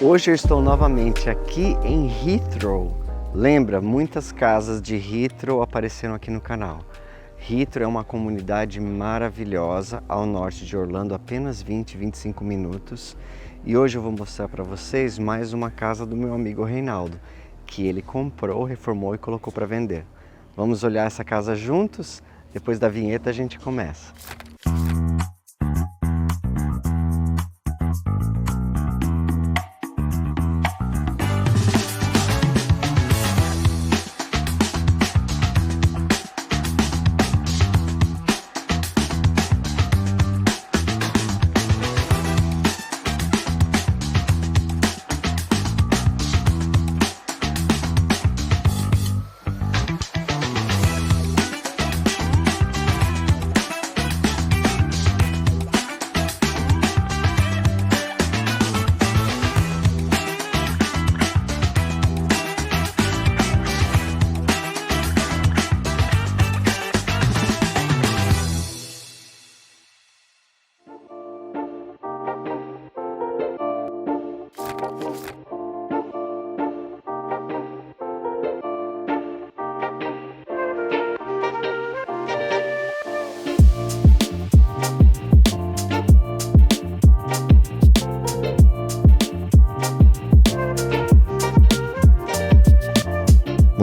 Hoje eu estou novamente aqui em Heathrow. Lembra, muitas casas de Heathrow apareceram aqui no canal. Heathrow é uma comunidade maravilhosa ao norte de Orlando, apenas 20-25 minutos. E hoje eu vou mostrar para vocês mais uma casa do meu amigo Reinaldo, que ele comprou, reformou e colocou para vender. Vamos olhar essa casa juntos? Depois da vinheta a gente começa.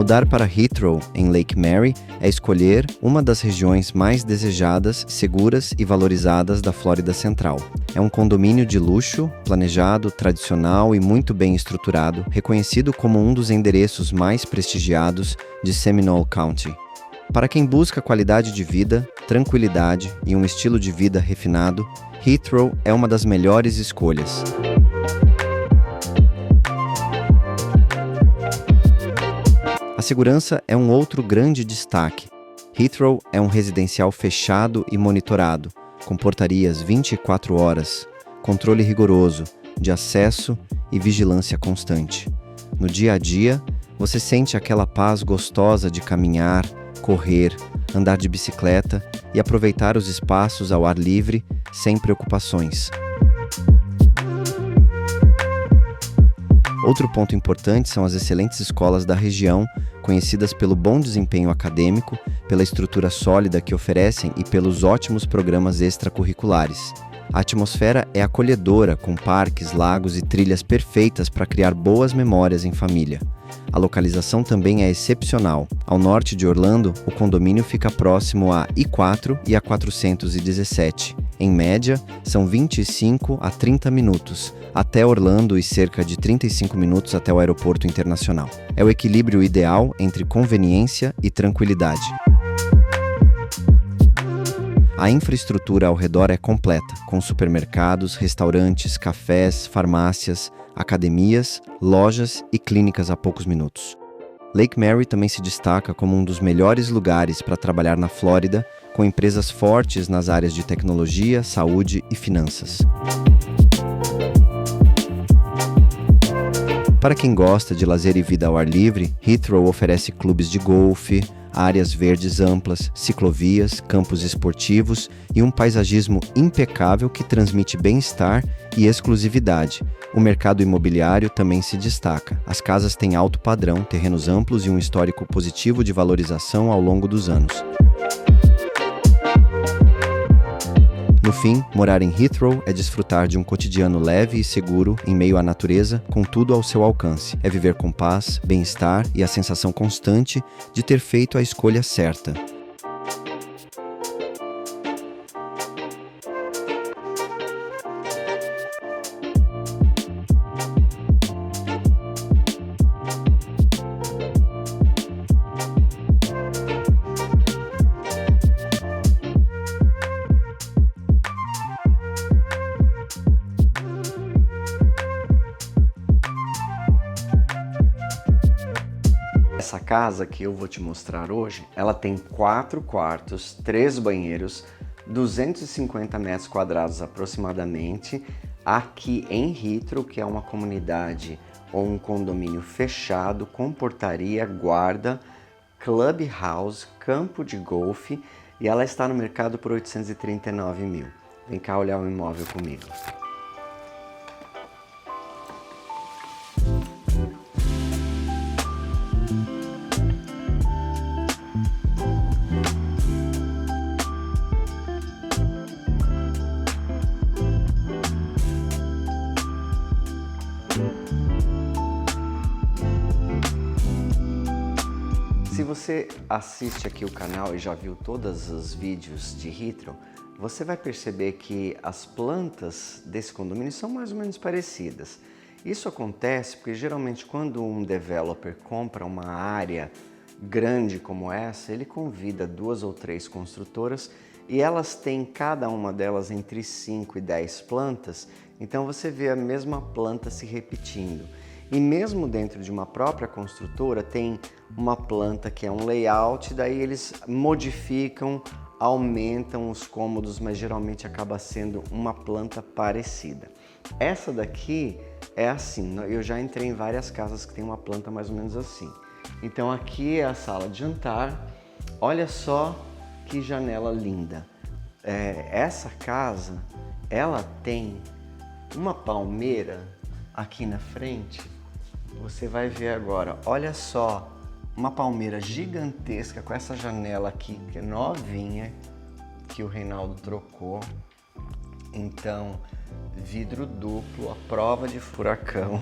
Mudar para Heathrow, em Lake Mary, é escolher uma das regiões mais desejadas, seguras e valorizadas da Flórida Central. É um condomínio de luxo, planejado, tradicional e muito bem estruturado, reconhecido como um dos endereços mais prestigiados de Seminole County. Para quem busca qualidade de vida, tranquilidade e um estilo de vida refinado, Heathrow é uma das melhores escolhas. A segurança é um outro grande destaque. Heathrow é um residencial fechado e monitorado, com portarias 24 horas, controle rigoroso, de acesso e vigilância constante. No dia a dia, você sente aquela paz gostosa de caminhar, correr, andar de bicicleta e aproveitar os espaços ao ar livre, sem preocupações. Outro ponto importante são as excelentes escolas da região, conhecidas pelo bom desempenho acadêmico, pela estrutura sólida que oferecem e pelos ótimos programas extracurriculares. A atmosfera é acolhedora, com parques, lagos e trilhas perfeitas para criar boas memórias em família. A localização também é excepcional. Ao norte de Orlando, o condomínio fica próximo à I-4 e à 417. Em média, são 25 a 30 minutos até Orlando e cerca de 35 minutos até o aeroporto internacional. É o equilíbrio ideal entre conveniência e tranquilidade. A infraestrutura ao redor é completa, com supermercados, restaurantes, cafés, farmácias, academias, lojas e clínicas a poucos minutos. Lake Mary também se destaca como um dos melhores lugares para trabalhar na Flórida, com empresas fortes nas áreas de tecnologia, saúde e finanças. Para quem gosta de lazer e vida ao ar livre, Heathrow oferece clubes de golfe, áreas verdes amplas, ciclovias, campos esportivos e um paisagismo impecável que transmite bem-estar e exclusividade. O mercado imobiliário também se destaca. As casas têm alto padrão, terrenos amplos e um histórico positivo de valorização ao longo dos anos. No fim, morar em Heathrow é desfrutar de um cotidiano leve e seguro em meio à natureza, com tudo ao seu alcance. É viver com paz, bem-estar e a sensação constante de ter feito a escolha certa. Essa casa que eu vou te mostrar hoje, ela tem 4 quartos, 3 banheiros, 250 metros quadrados aproximadamente, aqui em Heathrow, que é uma comunidade ou um condomínio fechado, com portaria, guarda, clubhouse, campo de golfe, e ela está no mercado por 839 mil. Vem cá olhar o imóvel comigo. você assiste aqui o canal e já viu todos os vídeos de Heathrow, você vai perceber que as plantas desse condomínio são mais ou menos parecidas. Isso acontece porque geralmente quando um developer compra uma área grande como essa, ele convida 2 ou 3 construtoras e elas têm cada uma delas entre 5 e 10 plantas, então você vê a mesma planta se repetindo. E mesmo dentro de uma própria construtora tem uma planta que é um layout, daí eles modificam, aumentam os cômodos, mas geralmente acaba sendo uma planta parecida. Essa daqui é assim, eu já entrei em várias casas que tem uma planta mais ou menos assim. Então aqui é a sala de jantar, olha só que janela linda. Essa casa, ela tem uma palmeira aqui na frente, você vai ver agora, olha só, uma palmeira gigantesca com essa janela aqui, que é novinha, que o Reinaldo trocou. Então, vidro duplo, à prova de furacão.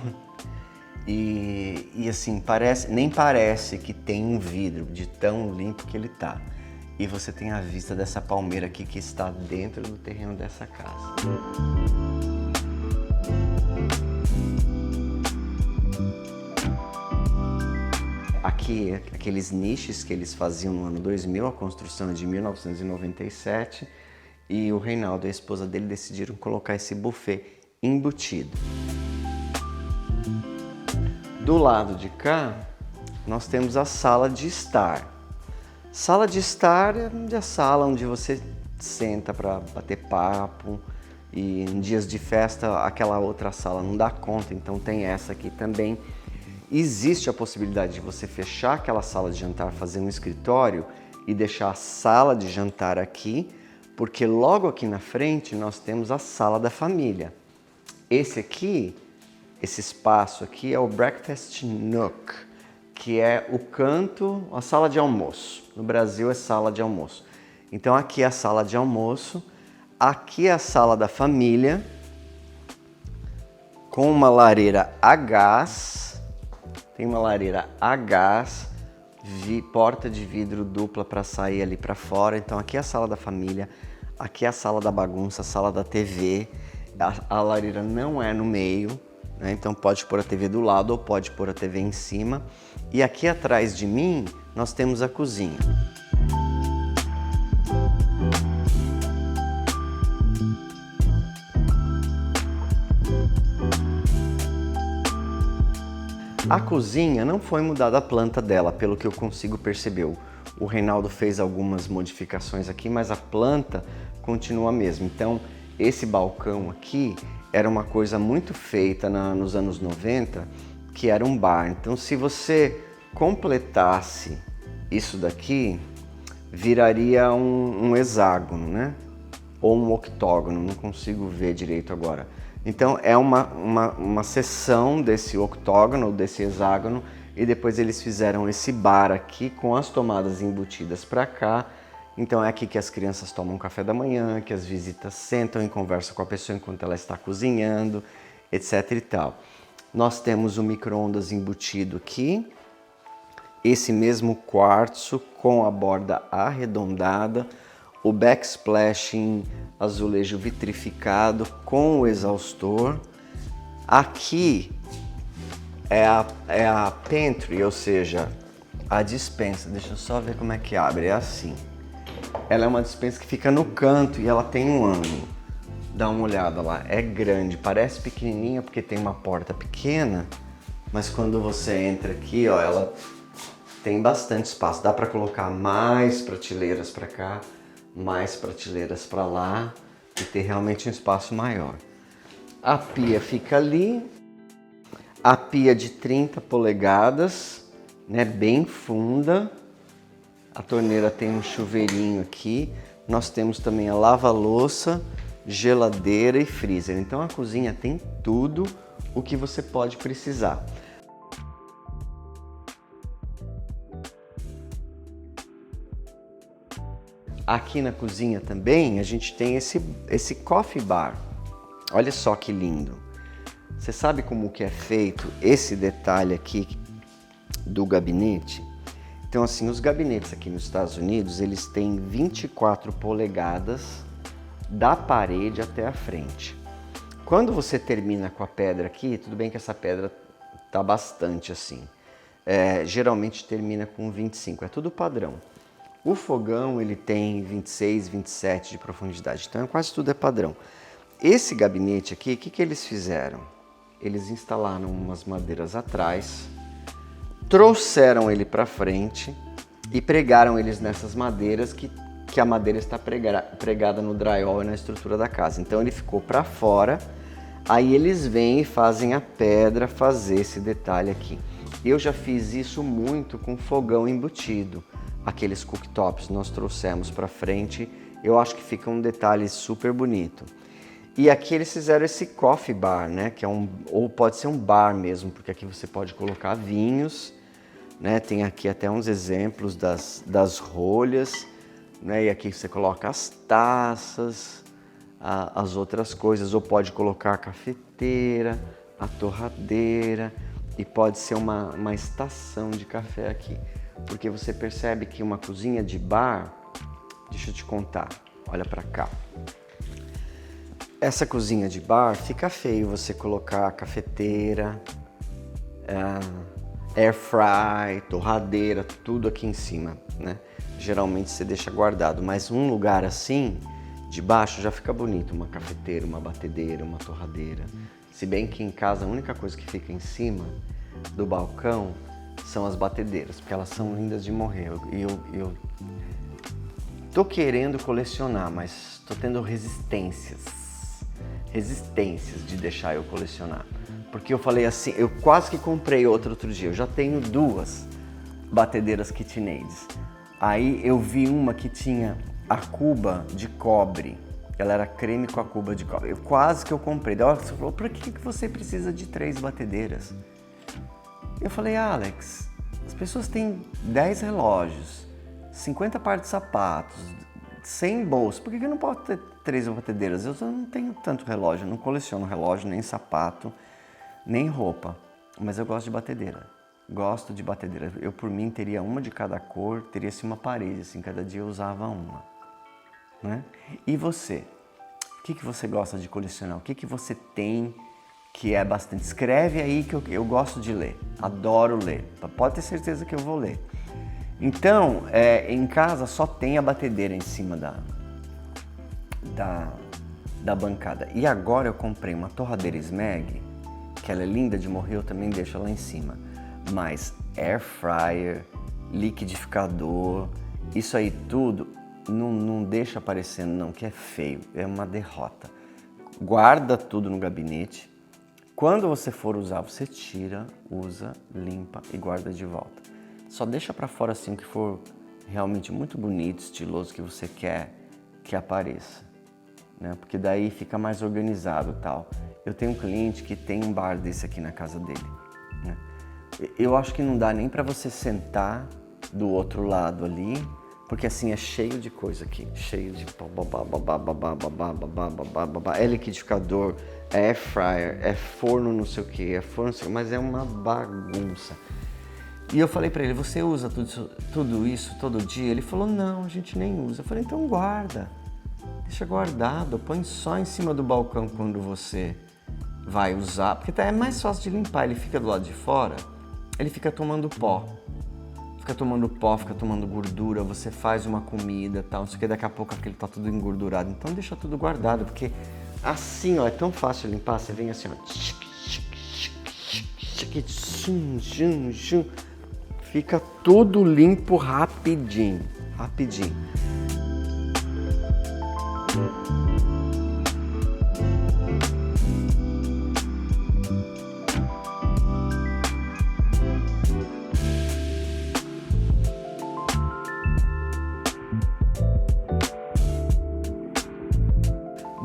E assim, nem parece que tem um vidro, de tão limpo que ele tá. E você tem a vista dessa palmeira aqui que está dentro do terreno dessa casa. Aqui, aqueles nichos que eles faziam no ano 2000, a construção é de 1997, e o Reinaldo e a esposa dele decidiram colocar esse buffet embutido. Do lado de cá, nós temos a sala de estar. Sala de estar é a sala onde você senta para bater papo, e em dias de festa aquela outra sala não dá conta, então tem essa aqui também. Existe a possibilidade de você fechar aquela sala de jantar, fazer um escritório e deixar a sala de jantar aqui, porque logo aqui na frente nós temos a sala da família. Esse espaço aqui é o Breakfast Nook, que é o canto, a sala de almoço. No Brasil é sala de almoço. Então aqui é a sala de almoço, aqui é a sala da família, com uma lareira a gás. Tem uma lareira a gás, porta de vidro dupla para sair ali para fora. Então aqui é a sala da família, aqui é a sala da bagunça, a sala da TV. A lareira não é no meio, né? Então pode pôr a TV do lado ou pode pôr a TV em cima. E aqui atrás de mim nós temos a cozinha. A cozinha não foi mudada a planta dela, pelo que eu consigo perceber. O Reinaldo fez algumas modificações aqui, mas a planta continua a mesma. Então, esse balcão aqui era uma coisa muito feita nos anos 90, que era um bar. Então, se você completasse isso daqui, viraria um hexágono, né? Ou um octógono, não consigo ver direito agora. Então é uma seção desse octógono, desse hexágono, e depois eles fizeram esse bar aqui com as tomadas embutidas para cá. Então é aqui que as crianças tomam café da manhã, que as visitas sentam e conversam com a pessoa enquanto ela está cozinhando, etc e tal. Nós temos o micro-ondas embutido aqui, esse mesmo quartzo com a borda arredondada, o backsplash em azulejo vitrificado com o exaustor. Aqui é a pantry, ou seja, a despensa. Deixa eu só ver como é que abre, é assim. Ela é uma despensa que fica no canto e ela tem um ângulo. Dá uma olhada lá, é grande, parece pequenininha porque tem uma porta pequena, mas quando você entra aqui, ó, ela tem bastante espaço. Dá para colocar mais prateleiras para cá, mais prateleiras para lá e ter realmente um espaço maior. A pia fica ali, a pia de 30 polegadas, né, bem funda. A torneira tem um chuveirinho aqui. Nós temos também a lava-louça, geladeira e freezer. Então a cozinha tem tudo o que você pode precisar. Aqui na cozinha também a gente tem esse coffee bar. Olha só que lindo. Você sabe como que é feito esse detalhe aqui do gabinete? Então, assim, os gabinetes aqui nos Estados Unidos, eles têm 24 polegadas da parede até a frente. Quando você termina com a pedra aqui, tudo bem que essa pedra tá bastante assim. Geralmente termina com 25, é tudo padrão. O fogão, ele tem 26, 27 de profundidade, então quase tudo é padrão. Esse gabinete aqui, o que eles fizeram? Eles instalaram umas madeiras atrás, trouxeram ele para frente e pregaram eles nessas madeiras que a madeira está pregada no drywall e na estrutura da casa. Então ele ficou para fora, aí eles vêm e fazem a pedra fazer esse detalhe aqui. Eu já fiz isso muito com fogão embutido. Aqueles cooktops nós trouxemos para frente, eu acho que fica um detalhe super bonito. E aqui eles fizeram esse coffee bar, né? Que é ou pode ser um bar mesmo, porque aqui você pode colocar vinhos, né? Tem aqui até uns exemplos das rolhas, né? E aqui você coloca as taças, as outras coisas, ou pode colocar a cafeteira, a torradeira, e pode ser uma estação de café aqui. Porque você percebe que uma cozinha de bar, deixa eu te contar, olha para cá. Essa cozinha de bar fica feio você colocar cafeteira, air fry, torradeira, tudo aqui em cima, né? Geralmente você deixa guardado, mas um lugar assim, de baixo já fica bonito, uma cafeteira, uma batedeira, uma torradeira. Se bem que em casa a única coisa que fica em cima do balcão são as batedeiras, porque elas são lindas de morrer. Eu tô querendo colecionar, mas tô tendo resistências de deixar eu colecionar. Porque eu falei assim, eu quase que comprei outra outro dia, eu já tenho 2 batedeiras KitchenAids. Aí eu vi uma que tinha a cuba de cobre, ela era creme com a cuba de cobre. Quase que eu comprei. Daí você falou, por que você precisa de 3 batedeiras? Eu falei, Alex, as pessoas têm 10 relógios, 50 pares de sapatos, 100 bolsas, por que eu não posso ter 3 batedeiras? Eu não tenho tanto relógio, não coleciono relógio, nem sapato, nem roupa, mas eu gosto de batedeira. Gosto de batedeira. Eu, por mim, teria uma de cada cor, teria assim uma parede, assim, cada dia eu usava uma, né? E você? O que você gosta de colecionar? O que você tem que é bastante? Escreve aí que eu gosto de ler, adoro ler, pode ter certeza que eu vou ler. Então, em casa só tem a batedeira em cima da bancada. E agora eu comprei uma torradeira Smeg, que ela é linda de morrer, eu também deixo ela em cima. Mas air fryer, liquidificador, isso aí tudo, não deixa aparecendo não, que é feio, é uma derrota. Guarda tudo no gabinete. Quando você for usar, você tira, usa, limpa e guarda de volta. Só deixa para fora assim o que for realmente muito bonito, estiloso, que você quer que apareça, né? Porque daí fica mais organizado e tal. Eu tenho um cliente que tem um bar desse aqui na casa dele, né? Eu acho que não dá nem para você sentar do outro lado ali, porque assim é cheio de coisa aqui, cheio de é liquidificador, é air fryer, é forno não sei o que, é forno não sei o que, mas é uma bagunça. E eu falei pra ele, você usa tudo isso todo dia? Ele falou, não, a gente nem usa. Eu falei, então guarda, deixa guardado, põe só em cima do balcão quando você vai usar, porque é mais fácil de limpar, ele fica do lado de fora, ele fica tomando pó, fica tomando gordura, você faz uma comida e tal, não sei o que, daqui a pouco aquele tá tudo engordurado, então deixa tudo guardado, porque assim, ó, é tão fácil limpar, você vem assim, ó, fica tudo limpo rapidinho.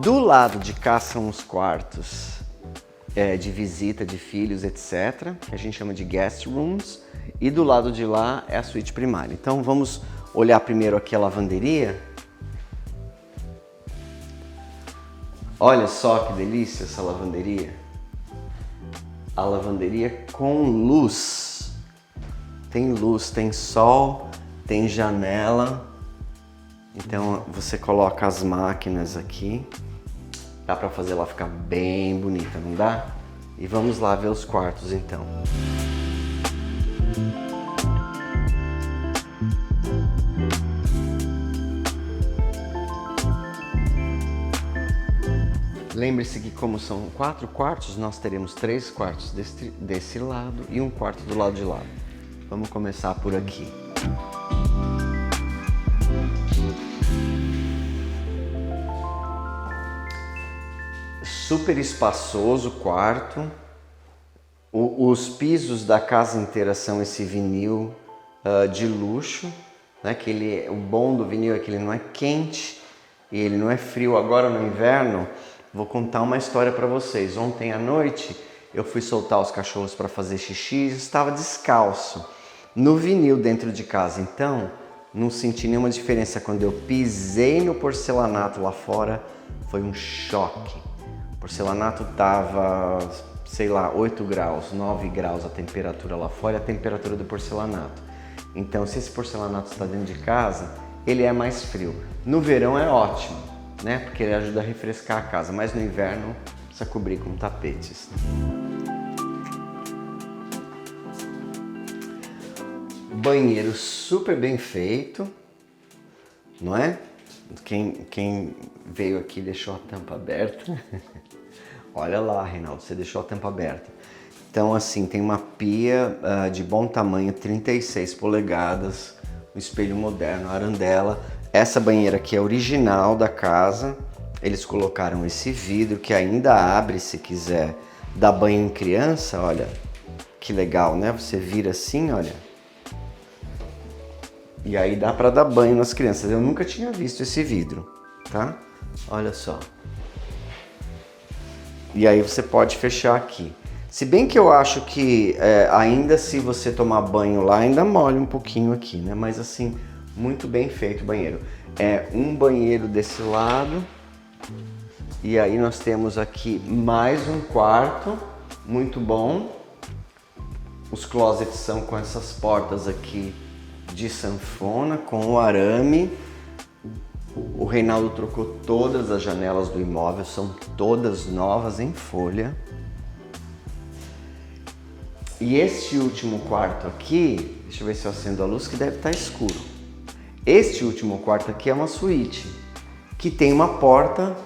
Do lado de cá são os quartos de visita de filhos, etc., que a gente chama de guest rooms, e do lado de lá é a suíte primária. Então vamos olhar primeiro aqui a lavanderia. Olha só que delícia essa lavanderia. A lavanderia com luz. Tem luz, tem sol, tem janela. Então você coloca as máquinas aqui. Dá pra fazer ela ficar bem bonita, não dá? E vamos lá ver os quartos então. Lembre-se que como são 4 quartos, nós teremos 3 quartos desse lado e um quarto do lado de lá. Vamos começar por aqui. Super espaçoso o quarto. Os pisos da casa inteira são esse vinil de luxo, né? O bom do vinil é que ele não é quente e ele não é frio. Agora no inverno, vou contar uma história para vocês. Ontem à noite eu fui soltar os cachorros para fazer xixi e estava descalço no vinil dentro de casa. Então não senti nenhuma diferença. Quando eu pisei no porcelanato lá fora, foi um choque. O porcelanato tava, sei lá, 8 graus, 9 graus a temperatura lá fora, a temperatura do porcelanato. Então, se esse porcelanato está dentro de casa, ele é mais frio. No verão é ótimo, né? Porque ele ajuda a refrescar a casa, mas no inverno precisa cobrir com tapetes. Banheiro super bem feito, não é? Quem veio aqui deixou a tampa aberta. Olha lá, Reinaldo, você deixou a tampa aberta. Então, assim, tem uma pia de bom tamanho, 36 polegadas, um espelho moderno, arandela. Essa banheira aqui é original da casa. Eles colocaram esse vidro que ainda abre se quiser dar banho em criança. Olha, que legal, né? Você vira assim, olha. E aí dá para dar banho nas crianças. Eu nunca tinha visto esse vidro, tá? Olha só. E aí você pode fechar aqui. Se bem que eu acho que ainda se você tomar banho lá, ainda molha um pouquinho aqui, né? Mas assim, muito bem feito o banheiro. É um banheiro desse lado. E aí nós temos aqui mais um quarto, muito bom. Os closets são com essas portas aqui de sanfona, com o arame. O Reinaldo trocou todas as janelas do imóvel, são todas novas em folha. E este último quarto aqui, deixa eu ver se eu acendo a luz, que deve estar escuro. Este último quarto aqui é uma suíte, que tem uma porta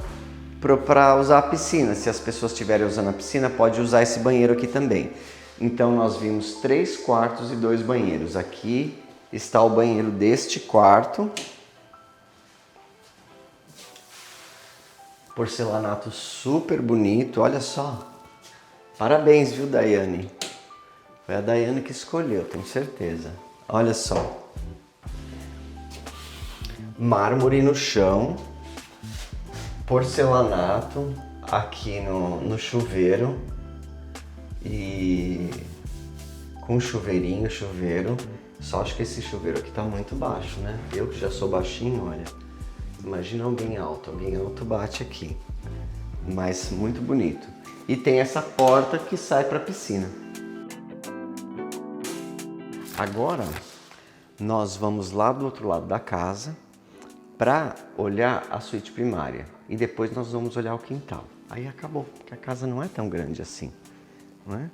para usar a piscina. Se as pessoas estiverem usando a piscina, pode usar esse banheiro aqui também. Então nós vimos 3 quartos e 2 banheiros. Aqui está o banheiro deste quarto. Porcelanato super bonito, olha só. Parabéns, viu, Daiane? Foi a Daiane que escolheu, tenho certeza. Olha só. Mármore no chão. Porcelanato aqui no chuveiro. E com chuveirinho, chuveiro. Só acho que esse chuveiro aqui tá muito baixo, né? Eu que já sou baixinho, olha. Imagina alguém alto bate aqui. Mas muito bonito. E tem essa porta que sai para a piscina. Agora nós vamos lá do outro lado da casa para olhar a suíte primária. E depois nós vamos olhar o quintal. Aí acabou, porque a casa não é tão grande assim, não é?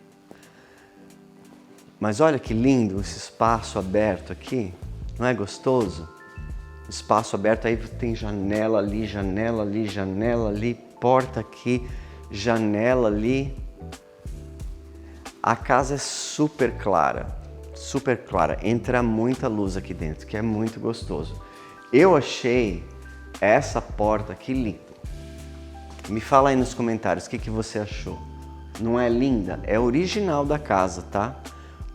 Mas olha que lindo esse espaço aberto aqui, não é gostoso? Espaço aberto, aí tem janela ali, janela ali, janela ali, porta aqui, janela ali. A casa é super clara, entra muita luz aqui dentro, que é muito gostoso. Eu achei essa porta aqui linda. Me fala aí nos comentários o que você achou. Não é linda? É original da casa, tá?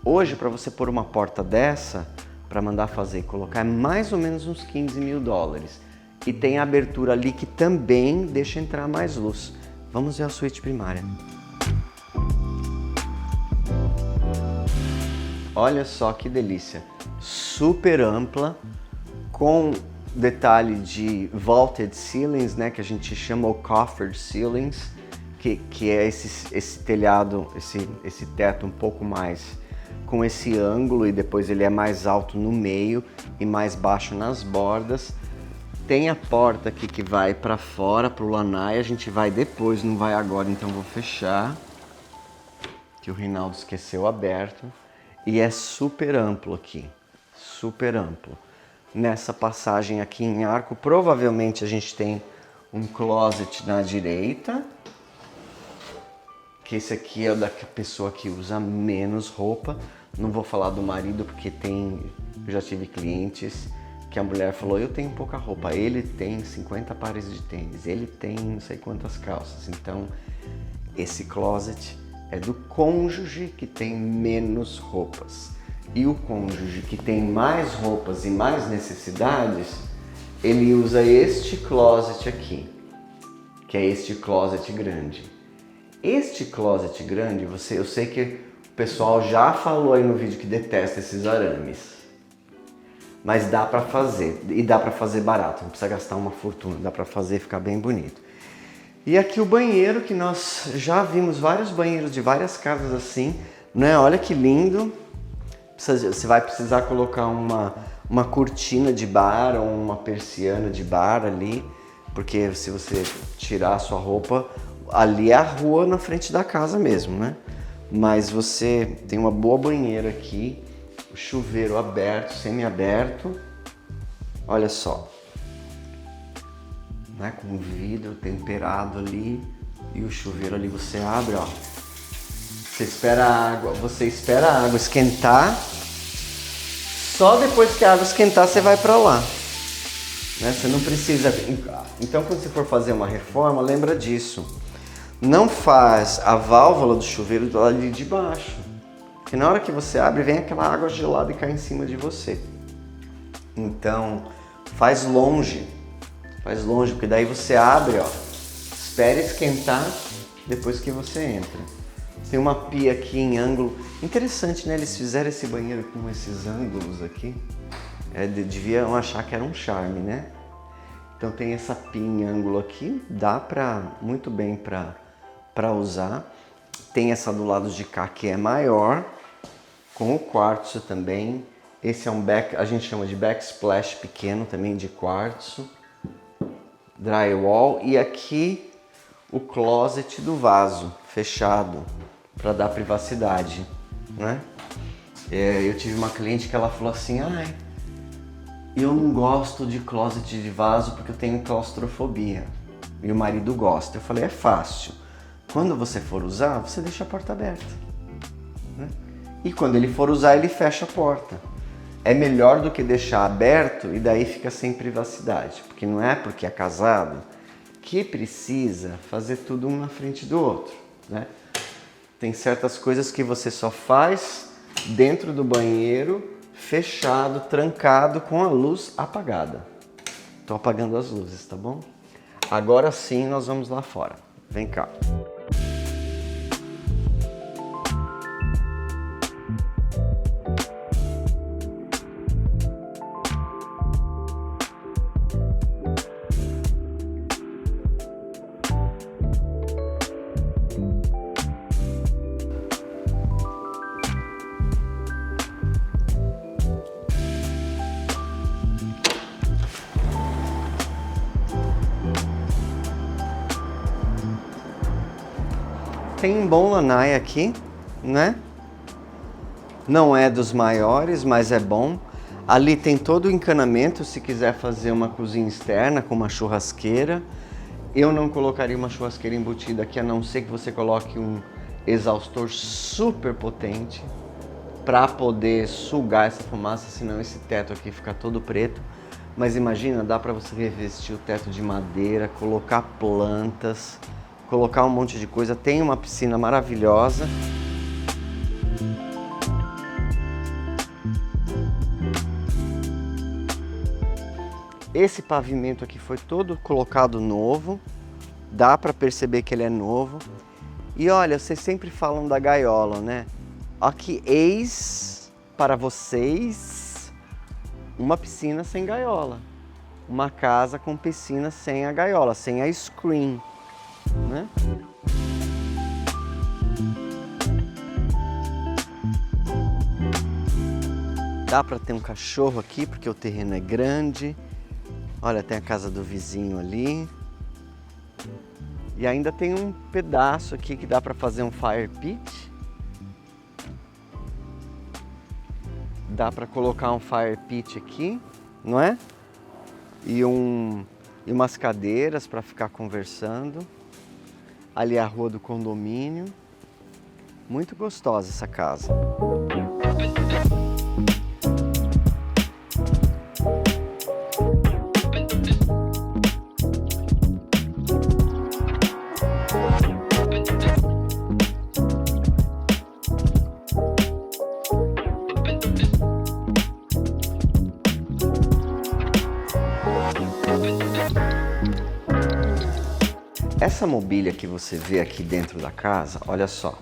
Hoje, para você pôr uma porta dessa, para mandar fazer e colocar, é mais ou menos uns 15 mil dólares. E tem a abertura ali que também deixa entrar mais luz. Vamos ver a suíte primária. Olha só que delícia. Super ampla, com detalhe de vaulted ceilings, né, que a gente chama o coffered ceilings, que é esse telhado, esse teto um pouco mais com esse ângulo e depois ele é mais alto no meio e mais baixo nas bordas. Tem a porta aqui que vai para fora, pro lanai, a gente vai depois, não vai agora, então vou fechar. Que o Rinaldo esqueceu aberto. E é super amplo aqui, super amplo. Nessa passagem aqui em arco, provavelmente a gente tem um closet na direita. Que esse aqui é da pessoa que usa menos roupa. Não vou falar do marido porque eu já tive clientes que a mulher falou, eu tenho pouca roupa, ele tem 50 pares de tênis, ele tem não sei quantas calças. Então, esse closet é do cônjuge que tem menos roupas. E o cônjuge que tem mais roupas e mais necessidades, ele usa este closet aqui, que é este closet grande. Este closet grande, eu sei que o pessoal já falou aí no vídeo que detesta esses arames. Mas dá pra fazer, e dá pra fazer barato, não precisa gastar uma fortuna, dá pra fazer ficar bem bonito. E aqui o banheiro, que nós já vimos vários banheiros de várias casas assim, né? Olha que lindo. Você vai precisar colocar uma cortina de bar ou uma persiana de bar ali, porque se você tirar a sua roupa, ali é a rua na frente da casa mesmo, né? Mas você tem uma boa banheira aqui, o chuveiro aberto, semi-aberto, olha só, né? Com vidro temperado ali e o chuveiro ali você abre, ó. Você espera a água esquentar, só depois que a água esquentar você vai para lá, né? Você não precisa. Então quando você for fazer uma reforma, lembra disso. Não faz a válvula do chuveiro do lado de baixo, porque na hora que você abre, vem aquela água gelada e cai em cima de você. Então, faz longe, porque daí você abre, ó, espera esquentar depois que você entra. Tem uma pia aqui em ângulo, interessante, né? Eles fizeram esse banheiro com esses ângulos aqui, deviam achar que era um charme, né? Então tem essa pia em ângulo aqui, dá muito bem para usar. Tem essa do lado de cá que é maior, com o quartzo também. Esse é a gente chama de backsplash pequeno também de quartzo. Drywall. E aqui o closet do vaso, fechado, para dar privacidade, né? Eu tive uma cliente que ela falou assim, eu não gosto de closet de vaso porque eu tenho claustrofobia. E o marido gosta. Eu falei, é fácil. Quando você for usar, você deixa a porta aberta, né? E quando ele for usar, ele fecha a porta. É melhor do que deixar aberto e daí fica sem privacidade. Porque não é porque é casado que precisa fazer tudo um na frente do outro, né? Tem certas coisas que você só faz dentro do banheiro, fechado, trancado, com a luz apagada. Tô apagando as luzes, tá bom? Agora sim nós vamos lá fora. Vem cá. Tem um bom lanai aqui, né? Não é dos maiores, mas é bom. Ali tem todo o encanamento, se quiser fazer uma cozinha externa com uma churrasqueira. Eu não colocaria uma churrasqueira embutida aqui, a não ser que você coloque um exaustor super potente para poder sugar essa fumaça, senão esse teto aqui fica todo preto. Mas imagina, dá para você revestir o teto de madeira, colocar plantas, colocar um monte de coisa. Tem uma piscina maravilhosa. Esse pavimento aqui foi todo colocado novo. Dá para perceber que ele é novo. E olha, vocês sempre falam da gaiola, né? Aqui, eis para vocês uma piscina sem gaiola. Uma casa com piscina sem a gaiola, sem a screen, né? Dá para ter um cachorro aqui porque o terreno é grande. Olha, tem a casa do vizinho ali. E ainda tem um pedaço aqui que dá para fazer um fire pit. Dá para colocar um fire pit aqui, não é? E umas cadeiras para ficar conversando. Ali é a rua do condomínio. Muito gostosa essa casa. Essa mobília que você vê aqui dentro da casa, olha só.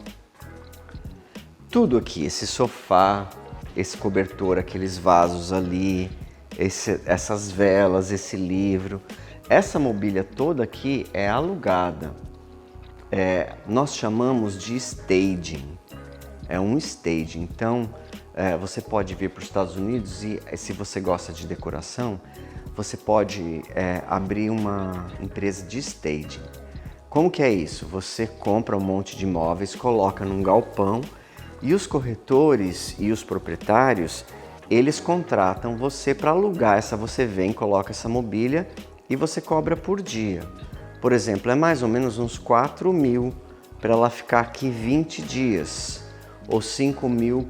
Tudo aqui, esse sofá, esse cobertor, aqueles vasos ali, essas velas, esse livro. Essa mobília toda aqui é alugada. Nós chamamos de staging. É um staging. Então, você pode vir para os Estados Unidos e, se você gosta de decoração, você pode abrir uma empresa de staging. Como que é isso? Você compra um monte de móveis, coloca num galpão e os corretores e os proprietários, eles contratam você para alugar você vem, coloca essa mobília e você cobra por dia. Por exemplo, é mais ou menos uns 4.000 para ela ficar aqui 20 dias ou 5.000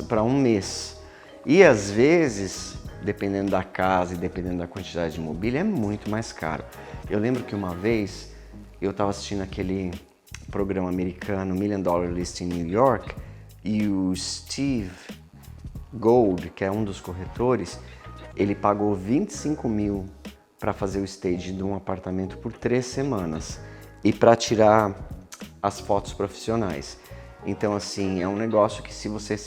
para um mês. E às vezes, dependendo da casa e dependendo da quantidade de mobília, é muito mais caro. Eu lembro que uma vez eu estava assistindo aquele programa americano Million Dollar List em New York e o Steve Gold, que é um dos corretores, ele pagou 25.000 para fazer o stage de um apartamento por 3 semanas e para tirar as fotos profissionais. Então, assim, é um negócio que se você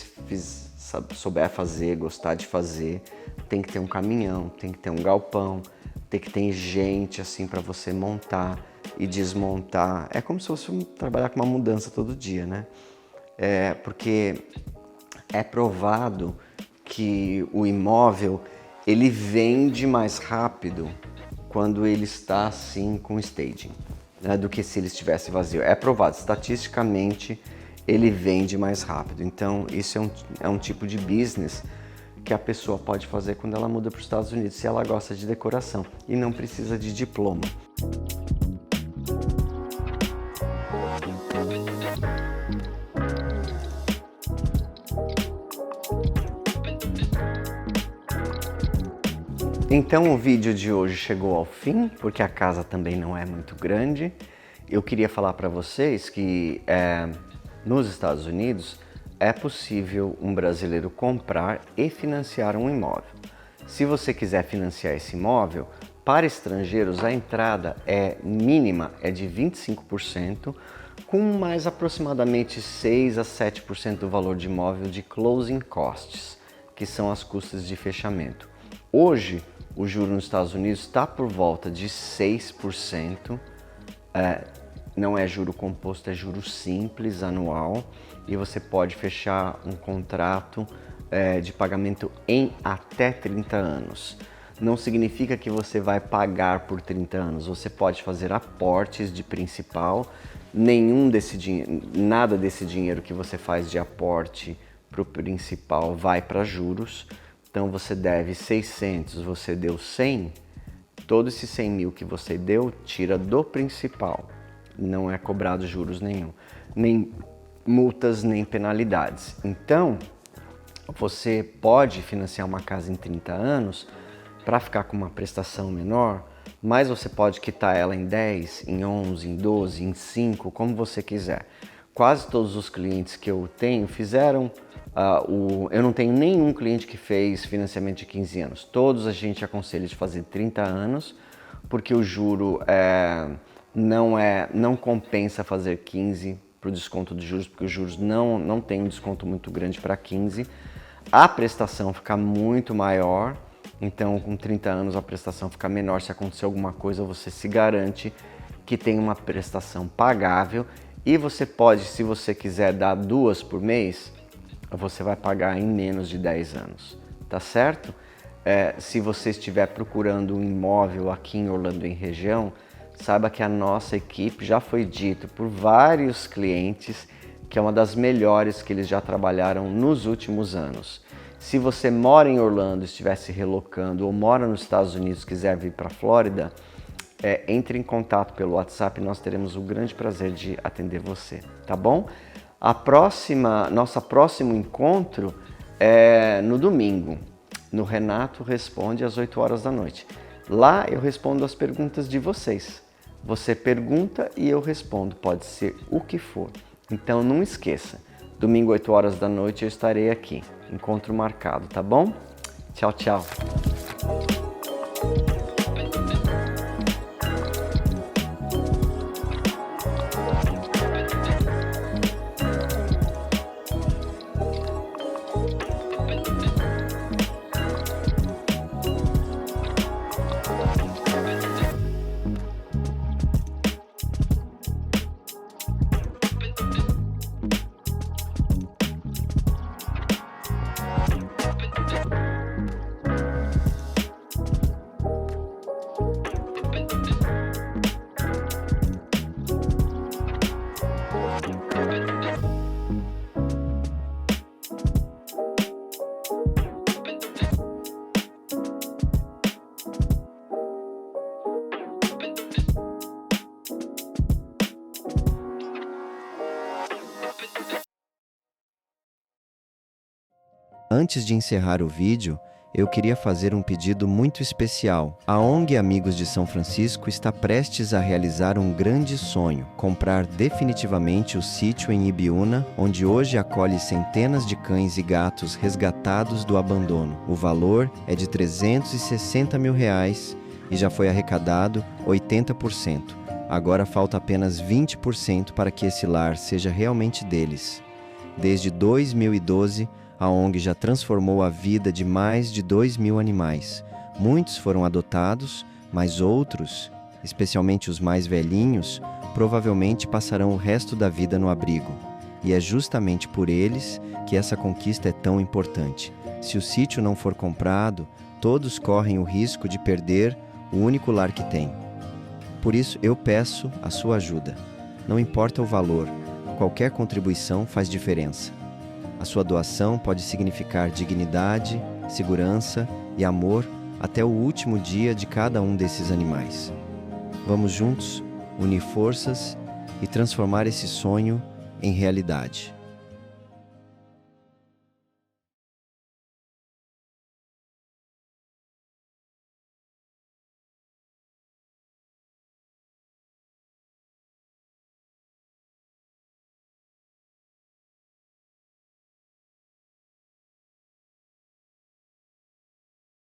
souber fazer, gostar de fazer, tem que ter um caminhão, tem que ter um galpão, tem que ter gente assim para você montar e desmontar. É como se fosse trabalhar com uma mudança todo dia, né? Porque é provado que o imóvel ele vende mais rápido quando ele está assim com staging, né, do que se ele estivesse vazio. É provado, estatisticamente ele vende mais rápido. Então isso é um tipo de business que a pessoa pode fazer quando ela muda para os Estados Unidos, se ela gosta de decoração e não precisa de diploma. Então o vídeo de hoje chegou ao fim, porque a casa também não é muito grande. Eu queria falar para vocês que nos Estados Unidos é possível um brasileiro comprar e financiar um imóvel. Se você quiser financiar esse imóvel, para estrangeiros a entrada mínima é de 25%, com mais aproximadamente 6 a 7% do valor de imóvel de closing costs, que são as custas de fechamento. Hoje, o juro nos Estados Unidos está por volta de 6%, não é juro composto, é juro simples anual, e você pode fechar um contrato de pagamento em até 30 anos. Não significa que você vai pagar por 30 anos, você pode fazer aportes de principal, nada desse dinheiro que você faz de aporte para o principal vai para juros. Então você deve 600, você deu 100, todo esse 100 mil que você deu, tira do principal. Não é cobrado juros nenhum, nem multas, nem penalidades. Então, você pode financiar uma casa em 30 anos para ficar com uma prestação menor, mas você pode quitar ela em 10, em 11, em 12, em 5, como você quiser. Quase todos os clientes que eu tenho fizeram eu não tenho nenhum cliente que fez financiamento de 15 anos. Todos a gente aconselha de fazer 30 anos, porque o juro não compensa fazer 15 para o desconto de juros, porque os juros não tem um desconto muito grande para 15. A prestação fica muito maior, então com 30 anos a prestação fica menor. Se acontecer alguma coisa, você se garante que tem uma prestação pagável e você pode, se você quiser dar 2 por mês, você vai pagar em menos de 10 anos, tá certo? Se você estiver procurando um imóvel aqui em Orlando, em região, saiba que a nossa equipe já foi dito por vários clientes que é uma das melhores que eles já trabalharam nos últimos anos. Se você mora em Orlando, estiver se relocando ou mora nos Estados Unidos e quiser vir para a Flórida, entre em contato pelo WhatsApp e nós teremos o grande prazer de atender você, tá bom? Nosso próximo encontro é no domingo, no Renato Responde às 8 horas da noite. Lá eu respondo as perguntas de vocês. Você pergunta e eu respondo, pode ser o que for. Então não esqueça, domingo 8 horas da noite eu estarei aqui. Encontro marcado, tá bom? Tchau, tchau. Antes de encerrar o vídeo, eu queria fazer um pedido muito especial. A ONG Amigos de São Francisco está prestes a realizar um grande sonho: comprar definitivamente o sítio em Ibiúna, onde hoje acolhe centenas de cães e gatos resgatados do abandono. O valor é de R$360 mil e já foi arrecadado 80%. Agora falta apenas 20% para que esse lar seja realmente deles. Desde 2012, a ONG já transformou a vida de mais de 2.000 animais. Muitos foram adotados, mas outros, especialmente os mais velhinhos, provavelmente passarão o resto da vida no abrigo. E é justamente por eles que essa conquista é tão importante. Se o sítio não for comprado, todos correm o risco de perder o único lar que têm. Por isso, eu peço a sua ajuda. Não importa o valor, qualquer contribuição faz diferença. A sua doação pode significar dignidade, segurança e amor até o último dia de cada um desses animais. Vamos juntos unir forças e transformar esse sonho em realidade.